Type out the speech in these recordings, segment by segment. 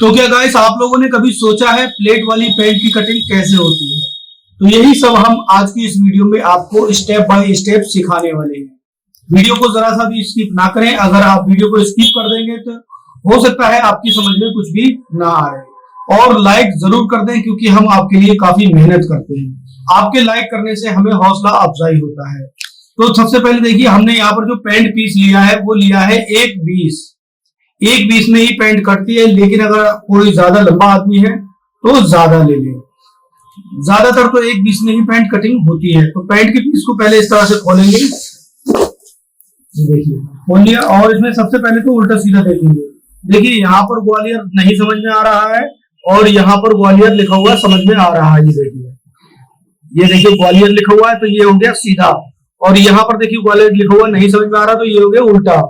तो क्या गाइस, आप लोगों ने कभी सोचा है प्लेट वाली पैंट की कटिंग कैसे होती है? तो यही सब हम आज की इस वीडियो में आपको स्टेप बाय स्टेप सिखाने वाले हैं। वीडियो को जरा सा भी स्किप ना करें। अगर आप वीडियो को स्किप कर देंगे तो हो सकता है आपकी समझ में कुछ भी ना आए। और लाइक जरूर कर दें क्योंकि हम आपके लिए काफी मेहनत करते हैं। आपके लाइक करने से हमें हौसला अफजाई होता है। तो सबसे पहले देखिए, हमने यहाँ पर जो पैंट पीस लिया है वो लिया है 1/20 में ही पैंट कटती है, लेकिन अगर कोई ज्यादा लंबा आदमी है तो ज्यादा ले ले। ज्यादातर तो 1/20 में ही पैंट कटिंग होती है। तो पैंट के पीस को पहले इस तरह से खोलेंगे, देखिए खोल लिया। और इसमें सबसे पहले तो उल्टा सीधा देखेंगे। देखिए यहाँ पर ग्वालियर नहीं समझ में आ रहा है और यहाँ पर ग्वालियर लिखा हुआ समझ में आ रहा है। ये देखिए ग्वालियर लिखा हुआ है तो ये हो गया सीधा, और यहाँ पर देखिए ग्वालियर लिखा हुआ नहीं समझ में आ रहा तो ये हो गया उल्टा।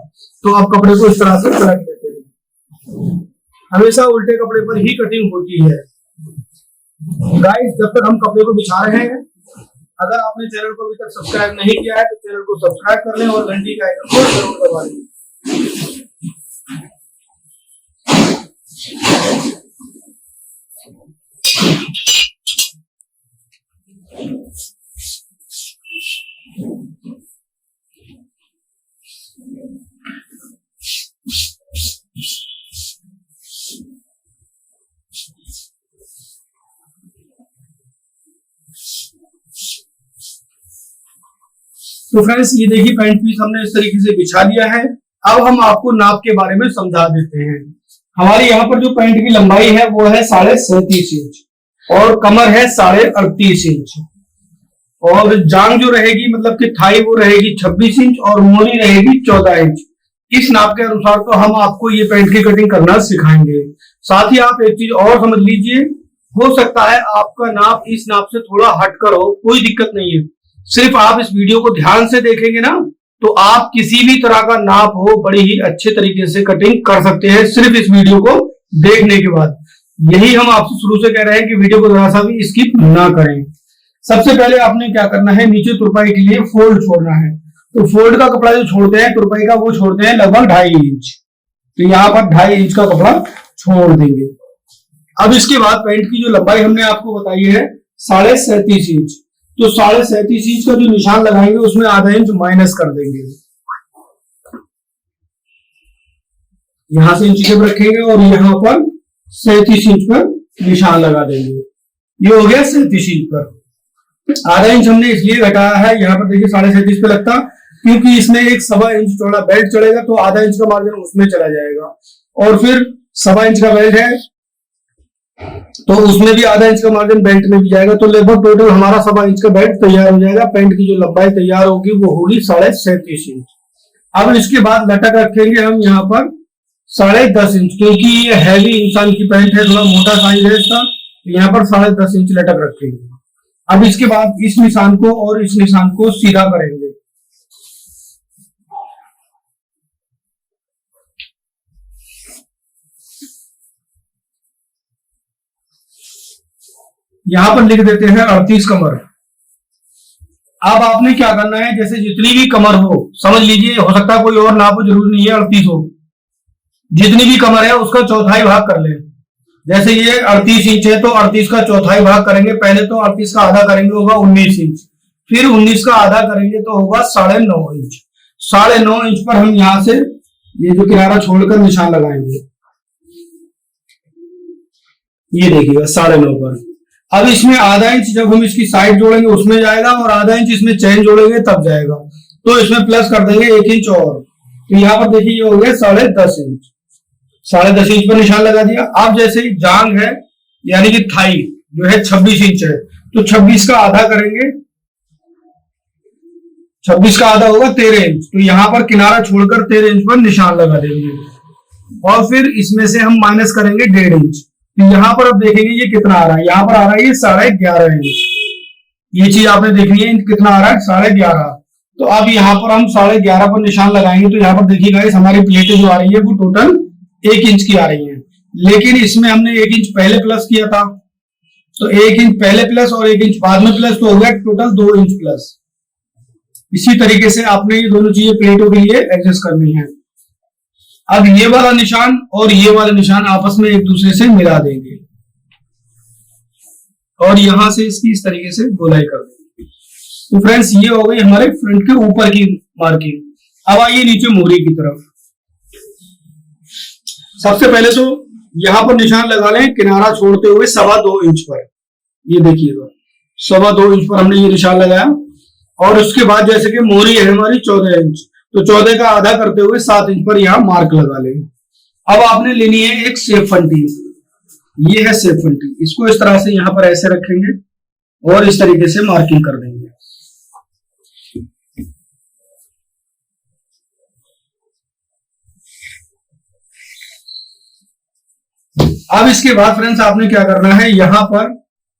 तो आप कपड़े को इस तरह से पलट लेते हैं। हमेशा उल्टे कपड़े पर ही कटिंग होती है। गाइस, जब तक हम कपड़े को बिछा रहे हैं, अगर आपने चैनल को अभी तक सब्सक्राइब नहीं किया है तो चैनल को सब्सक्राइब कर लें और घंटी का आइकन को जरूर दबा लें। तो फ्रेंड्स, ये देखिए पैंट पीस हमने इस तरीके से बिछा लिया है। अब हम आपको नाप के बारे में समझा देते हैं। हमारी यहाँ पर जो पैंट की लंबाई है वो है 37.5 इंच और कमर है 38.5 इंच, और जांग जो रहेगी मतलब कि थाई वो रहेगी 26 इंच और मोनी रहेगी 14 इंच। इस नाप के अनुसार तो हम आपको ये पैंट की कटिंग करना सिखाएंगे। साथ ही आप एक चीज और समझ लीजिए, हो सकता है आपका नाप इस नाप से थोड़ा हटकर हो, कोई दिक्कत नहीं है। सिर्फ आप इस वीडियो को ध्यान से देखेंगे ना तो आप किसी भी तरह का नाप हो बड़ी ही अच्छे तरीके से कटिंग कर सकते हैं, सिर्फ इस वीडियो को देखने के बाद। यही हम आपसे शुरू से कह रहे हैं कि वीडियो को जरा सा भी स्किप ना करें। सबसे पहले आपने क्या करना है, नीचे तुरपाई के लिए फोल्ड छोड़ना है। तो फोल्ड का कपड़ा जो छोड़ते हैं तुरपाई का, वो छोड़ते हैं लगभग 2.5 इंच। तो यहाँ पर 2.5 इंच का कपड़ा छोड़ देंगे। अब इसके बाद पैंट की जो लंबाई हमने आपको बताई है 37.5 इंच, तो 37.5 इंच का जो निशान लगाएंगे उसमें आधा इंच माइनस कर देंगे। यहां से इंच टेप रखेंगे और यहाँ पर 37 इंच पर निशान लगा देंगे। ये हो गया 37 इंच पर। आधा इंच हमने इसलिए घटाया है, यहाँ पर देखिए 37.5 पे लगता, क्योंकि इसमें एक 1.25 इंच चौड़ा बेल्ट चढ़ेगा तो आधा इंच का मार्जिन उसमें चला जाएगा, और फिर 1.25 इंच का बेल्ट है तो उसमें भी आधा इंच का मार्जिन बेल्ट में भी जाएगा। तो लगभग टोटल हमारा 1.25 इंच का बेल्ट तैयार हो जाएगा। पैंट की जो लंबाई तैयार होगी वो होगी 37.5 इंच। अब इसके बाद लटक रखेंगे हम यहाँ पर 10.5 इंच, क्योंकि ये हैवी इंसान की पैंट है, थोड़ा मोटा साइज है इसका। यहाँ पर 10.5 इंच लटक रखेंगे। अब इसके बाद इस निशान को और इस निशान को सीधा करेंगे। यहां पर लिख देते हैं 38 कमर। अब आपने क्या करना है, जैसे जितनी भी कमर हो, समझ लीजिए, हो सकता है कोई और नाप हो, जरूरी नहीं है 38 हो। जितनी भी कमर है उसका चौथाई भाग कर ले। जैसे ये 38 इंच है तो 38 का चौथाई भाग करेंगे। पहले तो 38 का आधा करेंगे, होगा 19 इंच। फिर 19 का आधा करेंगे तो होगा 9.5 इंच। 9.5 इंच पर हम यहां से ये जो किनारा छोड़कर निशान लगाएंगे। ये देखिएगा 9.5 पर। अब इसमें आधा इंच जब हम इसकी साइड जोड़ेंगे उसमें जाएगा, और आधा इंच इसमें चैन जोड़ेंगे तब जाएगा। तो इसमें प्लस कर देंगे 1 इंच और। तो यहाँ पर देखिए ये हो गया 10.5 इंच। 10.5 इंच पर निशान लगा दिया। अब जैसे जांग है यानी कि थाई जो है 26 इंच है, तो 26 का आधा करेंगे। 26 का आधा होगा 13 इंच। तो यहाँ पर किनारा छोड़कर 13 इंच पर निशान लगा देंगे, और फिर इसमें से हम माइनस करेंगे 1.5 इंच। तो यहाँ पर अब देखेंगे ये कितना आ रहा है। यहाँ पर आ रहा है ये 11.5 इंच। ये चीज आपने देखनी है, कितना आ रहा है 11.5। तो अब यहाँ पर हम 11.5 पर निशान लगाएंगे। तो यहाँ पर देखिए गाइस, हमारी प्लेटें जो आ रही है वो टोटल 1 इंच की आ रही है, लेकिन इसमें हमने 1 इंच पहले प्लस किया था। तो 1 इंच पहले प्लस और 1 इंच बाद में प्लस, तो हो गया टोटल 2 इंच प्लस। इसी तरीके से आपने ये दोनों चीजें प्लेटों के लिए एडजस्ट करनी है। अब ये वाला निशान और ये वाला निशान आपस में एक दूसरे से मिला देंगे और यहां से इसकी इस तरीके से गोलाई कर देंगे। तो फ्रेंड्स ये हो गई हमारे फ्रंट के ऊपर की मार्किंग। अब आइए नीचे मोहरी की तरफ। सबसे पहले तो यहां पर निशान लगा लें किनारा छोड़ते हुए 2.25 इंच पर। ये देखिएगा 2.25 इंच पर हमने ये निशान लगाया और उसके बाद जैसे कि मोहरी है हमारी 14 इंच, तो 14 का आधा करते हुए 7 इंच पर यहां मार्क लगा लेंगे। अब आपने लेनी है एक सेफ फंटी। ये है सेफ फंटी, इसको इस तरह से यहां पर ऐसे रखेंगे और इस तरीके से मार्किंग कर देंगे। अब इसके बाद फ्रेंड्स आपने क्या करना है, यहां पर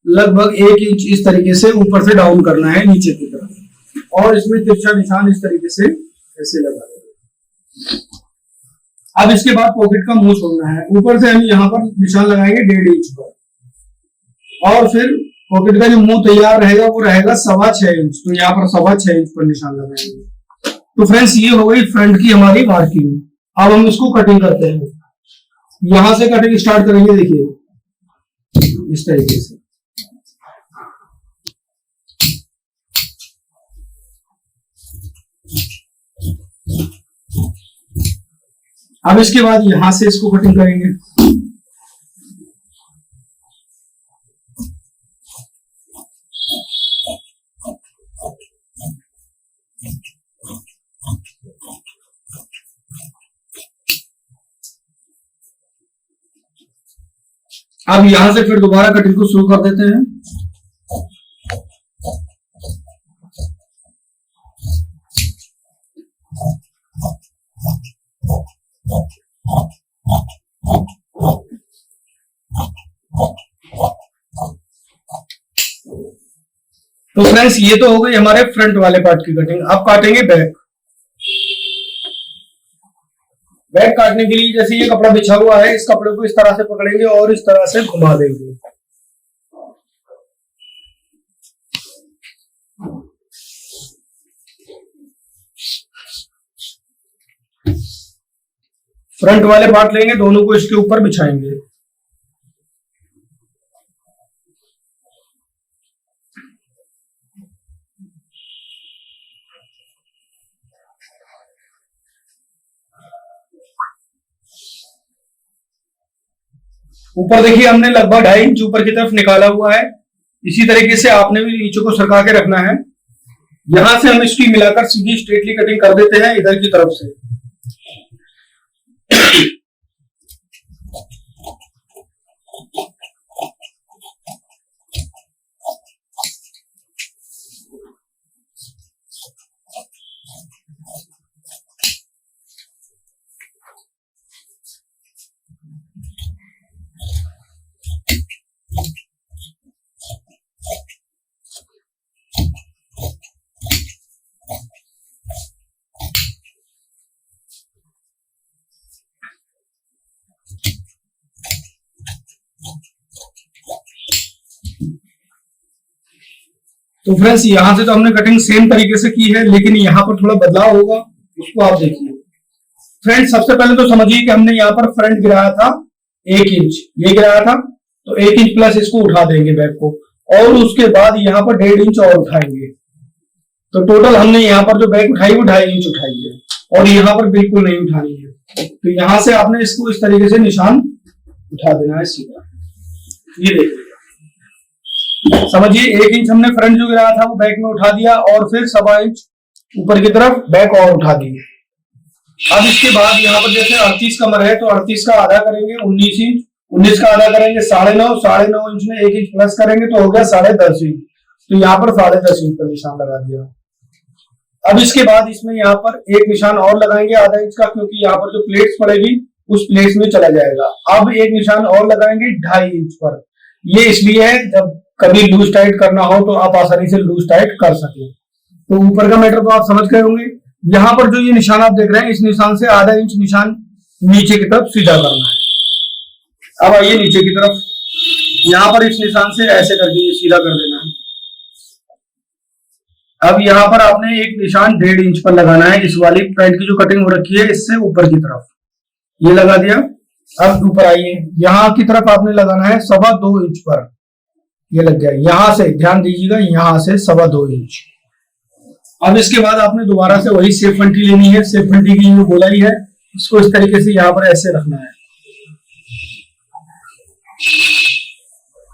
लगभग 1 इंच इस तरीके से ऊपर से डाउन करना है नीचे की तरफ और इसमें तिरछा निशान इस तरीके से ऐसे लगा देंगे। अब इसके बाद पॉकेट का मुंह छोड़ना है। ऊपर से हम यहाँ पर निशान लगाएंगे 1.5 इंच पर और फिर पॉकेट का जो मुंह तैयार रहेगा वो रहेगा 6.25 इंच। तो यहाँ पर 6.25 इंच पर निशान लगाएंगे। तो फ्रेंड्स ये हो गई फ्रंट की हमारी मार्किंग। अब हम इसको कटिंग करते हैं। यहां से कटिंग स्टार्ट करेंगे, देखिए इस तरीके से। अब इसके बाद यहां से इसको कटिंग करेंगे। अब यहां से फिर दोबारा कटिंग को शुरू कर देते हैं। तो फ्रेंड्स ये तो हो गई हमारे फ्रंट वाले पार्ट की कटिंग। अब काटेंगे बैक। बैक काटने के लिए जैसे ये कपड़ा बिछा हुआ है, इस कपड़े को इस तरह से पकड़ेंगे और इस तरह से घुमा देंगे। फ्रंट वाले पार्ट लेंगे, दोनों को इसके ऊपर बिछाएंगे। ऊपर देखिए हमने लगभग 2.5 इंच ऊपर की तरफ निकाला हुआ है। इसी तरीके से आपने भी नीचे को सरका के रखना है। यहां से हम इसकी मिलाकर सीधी स्ट्रेटली कटिंग कर देते हैं इधर की तरफ से। तो फ्रेंड्स यहां से तो हमने कटिंग सेम तरीके से की है, लेकिन यहां पर थोड़ा बदलाव होगा, उसको आप देखिए। फ्रेंड्स सबसे पहले तो समझिए कि हमने यहाँ पर फ्रंट गिराया था 1 इंच, ये गिराया था, तो 1 इंच प्लस इसको उठा देंगे बैक को और उसके बाद यहाँ पर 1.5 इंच और उठाएंगे। तो टोटल हमने यहाँ पर जो बैक उठाई वो 2.5 इंच उठाई है और यहाँ पर बिल्कुल नहीं उठानी है। तो यहां से आपने इसको इस तरीके से निशान उठा देना है सीधा। ये देखिए समझिए 1 इंच हमने फ्रंट जो गिराया था वो बैक में उठा दिया और फिर 1.25 इंच ऊपर की तरफ बैक और उठा दी। अब इसके बाद यहाँ पर जैसे 38 कमर है तो 38 का आधा करेंगे 19 इंच, 19 का आधा करेंगे 9.5, 9.5 इंच में 1 इंच प्लस करेंगे तो हो गया 10.5 इंच। तो यहाँ पर 10.5 इंच का निशान लगा दिया। अब इसके बाद इसमें यहाँ पर एक निशान और लगाएंगे आधा इंच का, क्योंकि यहाँ पर जो प्लेट्स पड़ेगी उस प्लेट्स में चला जाएगा। अब एक निशान और लगाएंगे 2.5 इंच पर। ये इसलिए है जब कभी लूज टाइट करना हो तो आप आसानी से लूज टाइट कर सके। तो ऊपर का मैटर तो आप समझ गए होंगे। यहाँ पर जो ये निशान आप देख रहे हैं इस निशान से आधा इंच निशान नीचे की तरफ सीधा करना है। अब आइए नीचे की तरफ, यहाँ पर इस निशान से ऐसे करके ये सीधा कर देना है। अब यहाँ पर आपने एक निशान 1.5 इंच पर लगाना है, इस वाली पैंट की जो कटिंग हो रखी है इससे ऊपर की तरफ। ये लगा दिया। अब ऊपर आइए, यहाँ की तरफ आपने लगाना है 2.25 इंच पर। ये लग गया, यहां से ध्यान दीजिएगा, यहां से 2.25 इंच। अब इसके बाद आपने दोबारा से वही सेफ फंटी लेनी है। सेफ फंटी की जो गोलाई है इसको इस तरीके से यहाँ पर ऐसे रखना है।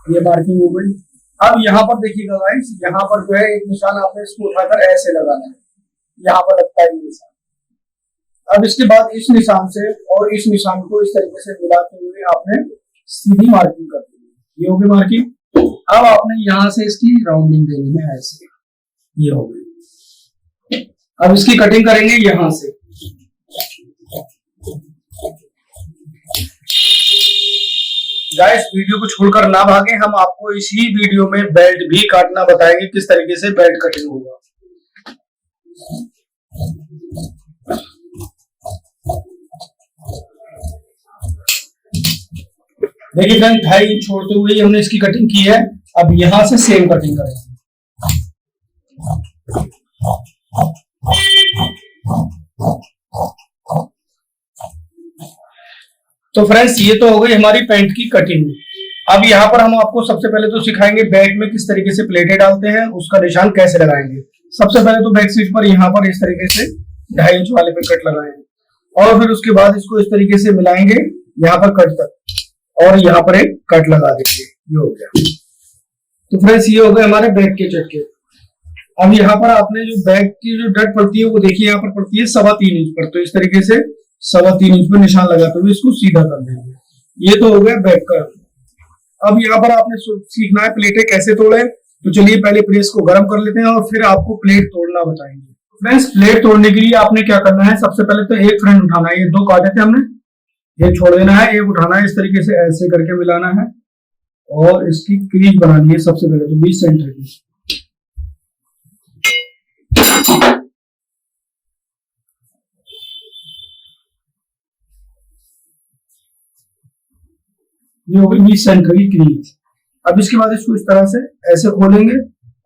ये मार्किंग हो गई। अब यहाँ पर देखिएगा गाइस, यहाँ पर जो है एक निशान आपने इसको उठाकर ऐसे लगाना है, यहाँ पर लगता है निशान। अब इसके बाद इस निशान से और इस निशान को इस तरीके से मिलाते हुए आपने सीधी मार्किंग कर दी। ये होगी मार्किंग। अब आपने यहाँ से इसकी राउंडिंग देनी है ऐसे। ये हो गई। अब इसकी कटिंग करेंगे यहां से। गाइस वीडियो को छोड़कर ना भागे, हम आपको इसी वीडियो में बेल्ट भी काटना बताएंगे, किस तरीके से बेल्ट कटिंग होगा। देखिए फ्रेंड, 2.5 इंच छोड़ते हुए हमने इसकी कटिंग की है। अब यहां से सेम कटिंग करेंगे। तो फ्रेंड्स, ये तो हो गई हमारी पैंट की कटिंग। अब यहाँ पर हम आपको सबसे पहले तो सिखाएंगे बैक में किस तरीके से प्लेटें डालते हैं, उसका निशान कैसे लगाएंगे। सबसे पहले तो बैक सीट पर यहाँ पर इस तरीके से 2.5 इंच वाले पे कट लगाएंगे और फिर उसके बाद इसको इस तरीके से मिलाएंगे यहाँ पर कट तक, और यहाँ पर एक कट लगा देंगे। ये हो गया। तो फ्रेंड्स, ये हो गए हमारे बैक के चटके। अब यहाँ पर आपने जो बैक की जो डट पड़ती है वो देखिए यहाँ पर पड़ती है 3.25 इंच पर। तो इस तरीके से 3.25 इंच पर निशान लगाते हुए इसको सीधा कर देंगे। ये तो हो गया बैक का। अब यहाँ पर आपने सीखना है प्लेटें कैसे तोड़े। तो चलिए पहले प्रेस को गर्म कर लेते हैं और फिर आपको प्लेट तोड़ना बताएंगे। फ्रेंड्स, प्लेट तोड़ने के लिए आपने क्या करना है, सबसे पहले तो एक फ्रेंड उठाना है। ये 2 काटे थे हमने, एक छोड़ देना है, एक उठाना है। इस तरीके से ऐसे करके मिलाना है और इसकी क्रीज बनानी है। सबसे पहले तो 20 सेंटर की। ये हो गई 20 सेंटर की क्रीज। अब इसके बाद इसको इस तरह से ऐसे खोलेंगे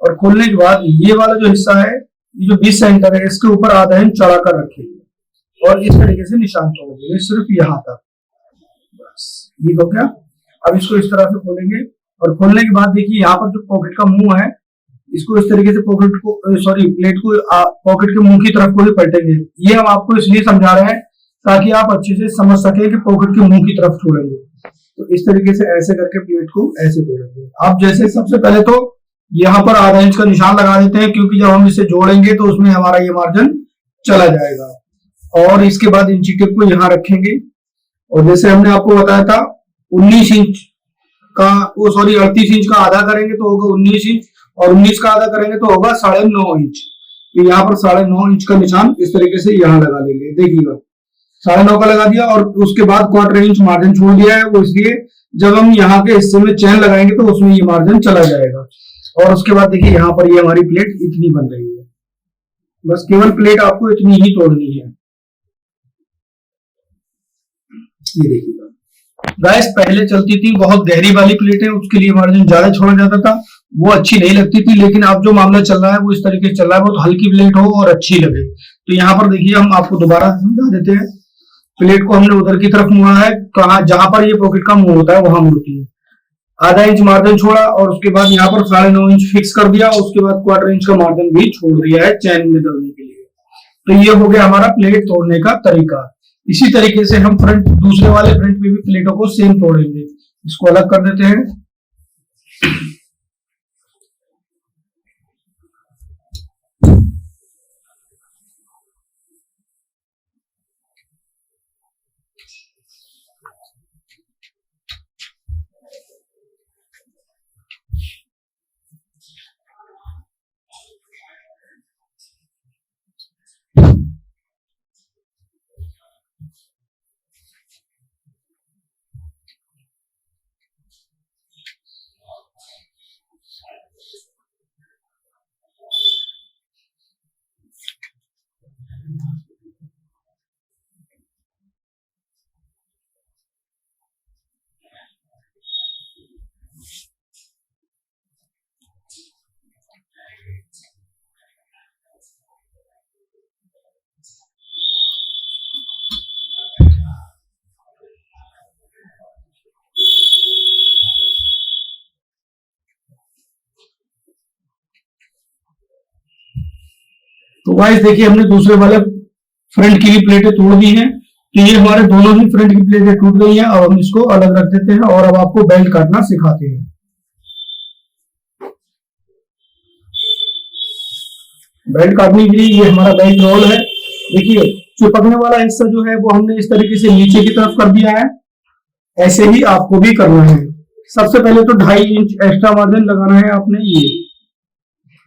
और खोलने के बाद ये वाला जो हिस्सा है, ये जो 20 सेंटर है, इसके ऊपर आधा इंच चढ़ा कर रखेंगे और इस तरीके से निशान तोड़ेंगे सिर्फ यहाँ तक। बस ये हो गया। अब इसको इस तरह से खोलेंगे और खोलने के बाद देखिए यहाँ पर जो पॉकेट का मुंह है, इसको इस तरीके से पॉकेट को प्लेट को पॉकेट के मुंह की तरफ को ही पलटेंगे। ये हम आपको इसलिए समझा रहे हैं ताकि आप अच्छे से समझ सके कि पॉकेट के मुंह की तरफ तोड़ेंगे। तो इस तरीके से ऐसे करके प्लेट को ऐसे तोड़ेंगे। आप जैसे सबसे पहले तो यहाँ पर आधा इंच का निशान लगा देते हैं, क्योंकि जब हम इसे जोड़ेंगे तो उसमें हमारा ये मार्जिन चला जाएगा। और इसके बाद इंची टेप को यहाँ रखेंगे और जैसे हमने आपको बताया था 19 इंच का 38 इंच का आधा करेंगे तो होगा 19 इंच, और 19 का आधा करेंगे तो होगा 9.5 इंच। तो यहाँ पर 9.5 इंच का निशान इस तरीके से यहाँ लगा लेंगे। देखिएगा 9.5 का लगा दिया और उसके बाद 1/4 इंच मार्जिन छोड़ दिया है। वो इसलिए जब हम यहाँ के हिस्से में चैन लगाएंगे तो उसमें ये मार्जिन चला जाएगा। और उसके बाद देखिए यहाँ पर ये हमारी प्लेट इतनी बन रही है। बस केवल प्लेट आपको इतनी ही तोड़नी है। ये देखिएगा गाइस, पहले चलती थी बहुत गहरी वाली प्लेटें, उसके लिए मार्जिन ज्यादा छोड़ा जाता था, वो अच्छी नहीं लगती थी। लेकिन अब जो मामला चल रहा है वो इस तरीके से चल रहा है, बहुत हल्की प्लेट हो और अच्छी लगे। तो यहाँ पर देखिए हम आपको दोबारा समझा देते हैं। प्लेट को हमने उधर की तरफ मुड़ा है, कहा जहां पर ये पॉकेट का मुंह होता है वहां मुड़ती है। आधा इंच मार्जिन छोड़ा और उसके बाद यहाँ पर 9.5 इंच फिक्स कर दिया। उसके बाद 1/4 इंच का मार्जिन भी छोड़ दिया है चैन में दबने के लिए। तो ये हो गया हमारा प्लेट तोड़ने का तरीका। इसी तरीके से हम फ्रंट दूसरे वाले फ्रंट पे भी प्लेटों को सेम तोड़ेंगे। इसको अलग कर देते हैं। तो गाइस देखिए हमने दूसरे वाले फ्रंट की भी प्लेटें तोड़ दी हैं। तो ये हमारे दोनों ही फ्रंट की प्लेटें टूट गई हैं। अब हम इसको अलग रख देते हैं और अब आपको बेल्ट काटना सिखाते हैं। बेल्ट काटने के लिए ये हमारा बेल्ट रोल है। देखिए चिपकने वाला हिस्सा जो है वो हमने इस तरीके से नीचे की तरफ कर दिया है। ऐसे ही आपको भी करना है। सबसे पहले तो 2.5 इंच एक्स्ट्रा मार्जिन लगाना है आपने ये।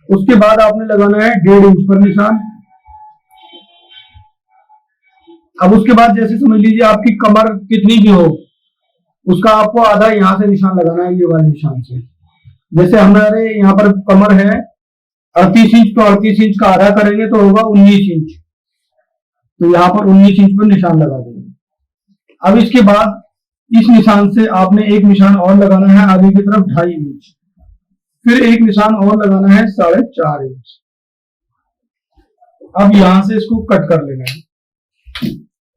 उसके बाद आपने लगाना है 1.5 इंच पर निशान। अब उसके बाद जैसे समझ लीजिए आपकी कमर कितनी भी हो, उसका आपको आधा यहाँ से निशान लगाना है, ये वाले निशान से। जैसे हमारे यहाँ पर कमर है 38 इंच, तो 38 इंच का आधा करेंगे तो होगा 19 इंच। तो यहाँ पर 19 इंच पर निशान लगा देंगे। अब इसके बाद इस निशान से आपने एक निशान और लगाना है आगे की तरफ 2.5 इंच, फिर एक निशान और लगाना है 4.5 इंच। अब यहां से इसको कट कर लेना है।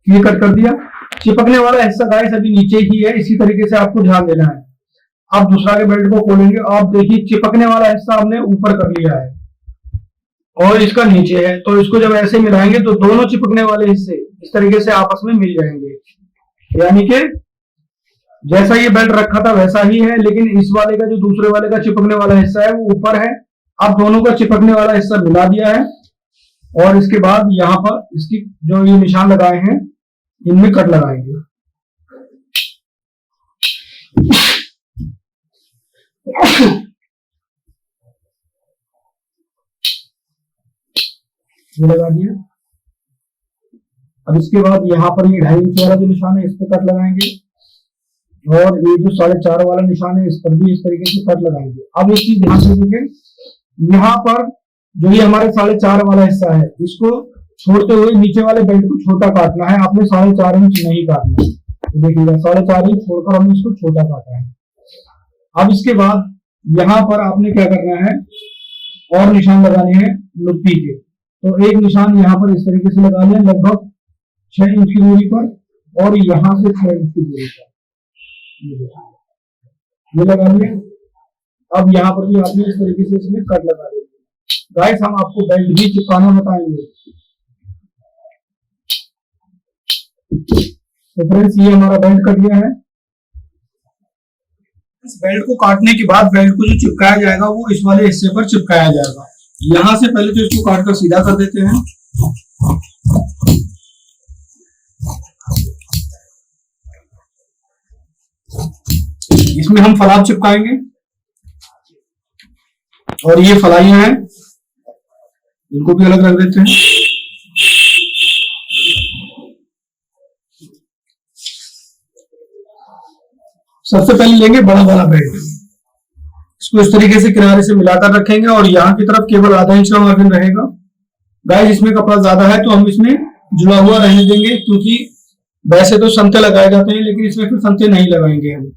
ये कट कर दिया। चिपकने वाला हिस्सा गाइस अभी नीचे ही है, इसी तरीके से आपको ध्यान देना है। आप दूसरा के बेल्ट को खोलेंगे, आप देखिए चिपकने वाला हिस्सा हमने ऊपर कर लिया है और इसका नीचे है। तो इसको जब ऐसे मिलाएंगे तो दोनों चिपकने वाले हिस्से इस तरीके से आपस में मिल जाएंगे। यानी कि जैसा ये बेल्ट रखा था वैसा ही है, लेकिन इस वाले का जो दूसरे वाले का चिपकने वाला हिस्सा है वो ऊपर है। अब दोनों का चिपकने वाला हिस्सा मिला दिया है और इसके बाद यहाँ पर इसकी जो ये निशान लगाए हैं इनमें कट लगाएंगे। ये लगा दिया। अब इसके बाद यहाँ पर ये 2.5 इंच वाला जो निशान है इस पर कट लगाएंगे और ये जो 4.5 वाला निशान है इस पर भी इस तरीके से कट लगाएंगे। अब एक चीज ध्यान से देखें, यहाँ पर जो ये हमारे 4.5 वाला हिस्सा है इसको छोड़ते हुए नीचे वाले बेल्ट को छोटा काटना है। आपने 4.5 इंच नहीं काटना है। तो देखिएगा 4.5 इंच छोड़कर हमने इसको छोटा काटा है। अब इसके बाद यहाँ पर आपने क्या करना है, और निशान लगाने हैं लुप्पी के। तो एक निशान यहाँ पर इस तरीके से लगा लिया लगभग 6 इंच की दूरी पर और यहाँ से 6 इंच की दूरी पर ये लगा लिया। अब यहाँ पर भी आपने इस तरीके से इसमें कट लगा दिया। गाइस हम आपको बेल्ट भी चिपकाना बताएंगे। तो फ्रेंड्स ये हमारा बेल्ट कट गया है। इस बेल्ट को काटने के बाद बेल्ट को जो चिपकाया जाएगा वो इस वाले हिस्से पर चिपकाया जाएगा। यहां से पहले तो इसको काट कर सीधा कर देते हैं। इसमें हम फलाब चिपकाएंगे और ये फलाइयां हैं इनको भी अलग रख देते हैं। सबसे पहले लेंगे बड़ा वाला बेल्ट, इसको इस तरीके से किनारे से मिलाकर रखेंगे और यहाँ की तरफ केवल आधा इंच का मार्जिन रहेगा। गाइस इसमें कपड़ा ज्यादा है तो हम इसमें जुड़ा हुआ रहने देंगे, क्योंकि वैसे तो संते लगाए जाते हैं लेकिन इसमें फिर संते नहीं लगाएंगे हम।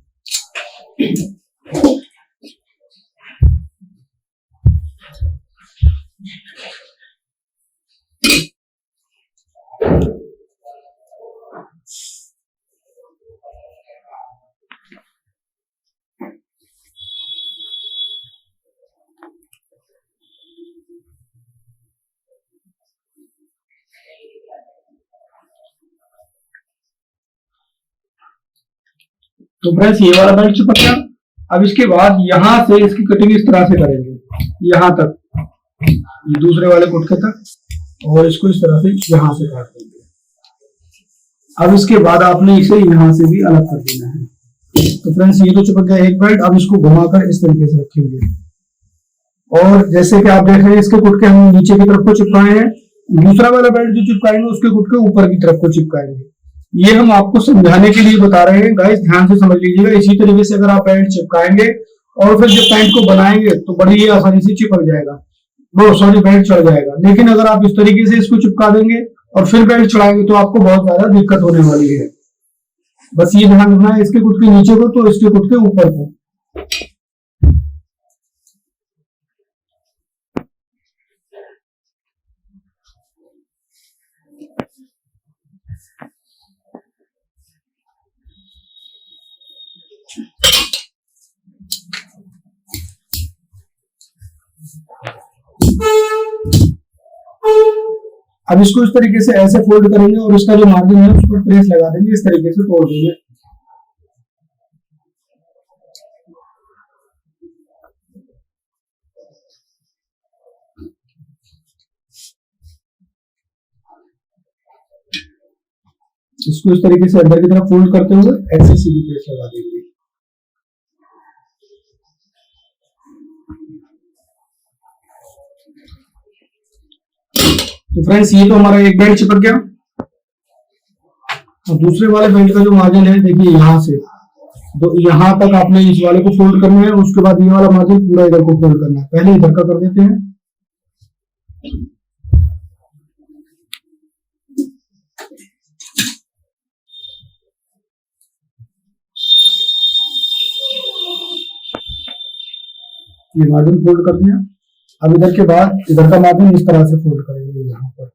तो फ्रेंड्स ये वाला बेल्ट चिपक गया। अब इसके बाद यहां से इसकी कटिंग इस तरह से करेंगे, यहां तक, ये दूसरे वाले गुटके तक, और इसको इस तरह से यहां से काट देंगे। अब इसके बाद आपने इसे यहां से भी अलग कर देना है। तो फ्रेंड्स ये तो चिपक गया एक बेल्ट। अब इसको घुमाकर इस तरीके से रखेंगे और जैसे कि आप देख रहे हैं इसके गुटके हम नीचे की तरफ को चिपकाए हैं, दूसरा वाला बेल्ट जो चिपकाएंगे उसके गुटके ऊपर की तरफ को चिपकाएंगे। ये हम आपको समझाने के लिए बता रहे हैं। गाइस ध्यान से समझ लीजिएगा। इसी तरीके से अगर आप बेल्ट चिपकाएंगे और फिर जब पैंट को बनाएंगे तो बड़ी ही आसानी से चिपक जाएगा, वो सॉरी बेल्ट चढ़ जाएगा। लेकिन अगर आप इस तरीके से इसको चिपका देंगे और फिर बेल्ट चढ़ाएंगे तो आपको बहुत ज्यादा दिक्कत होने वाली है। बस ये ध्यान रखना है, इसके गुटके नीचे को तो इसके गुटके ऊपर को। अब इसको इस तरीके से ऐसे फोल्ड करेंगे और इसका जो मार्जिन है उस पर प्रेस लगा देंगे, इस तरीके से तोड़ देंगे। इसको इस तरीके से अंदर की तरफ फोल्ड करते हुए ऐसे सीधी प्रेस लगा देंगे। तो फ्रेंड्स ये तो हमारा एक बेल्ट चिपक गया। और दूसरे वाले बेल्ट का जो मार्जिन है देखिए यहां से तो यहां तक आपने इस वाले को फोल्ड करना है, उसके बाद ये वाला मार्जिन पूरा इधर को फोल्ड करना है। पहले इधर का कर देते हैं। ये मार्जिन फोल्ड कर दिया। अब इधर के बाद इधर का मार्जिन इस तरह से फोल्ड करेंगे यहाँ पर।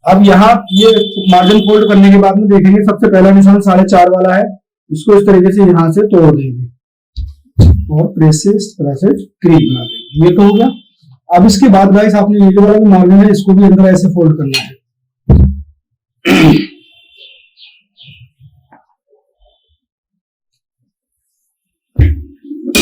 अब यहाँ ये मार्जिन फोल्ड करने के बाद में देखेंगे सबसे पहला निशान 4.5 वाला है, इसको इस तरीके से यहाँ से तोड़ देंगे और प्रेस से इस तरह से क्रीप बना देंगे। ये तो हो गया। अब इसके बाद गाइस आपने ये जो वाला मार्जिन है इसको भी अंदर ऐसे फोल्ड करना है।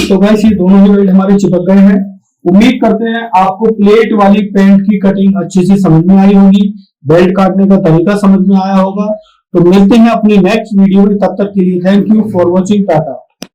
तो गाइस ये दोनों ही बेल्ट हमारे चिपक गए हैं। उम्मीद करते हैं आपको प्लेट वाली पैंट की कटिंग अच्छे से समझ में आई होगी, बेल्ट काटने का तरीका समझ में आया होगा। तो मिलते हैं अपनी नेक्स्ट वीडियो में, तब तक के लिए thank you for watching, Tata.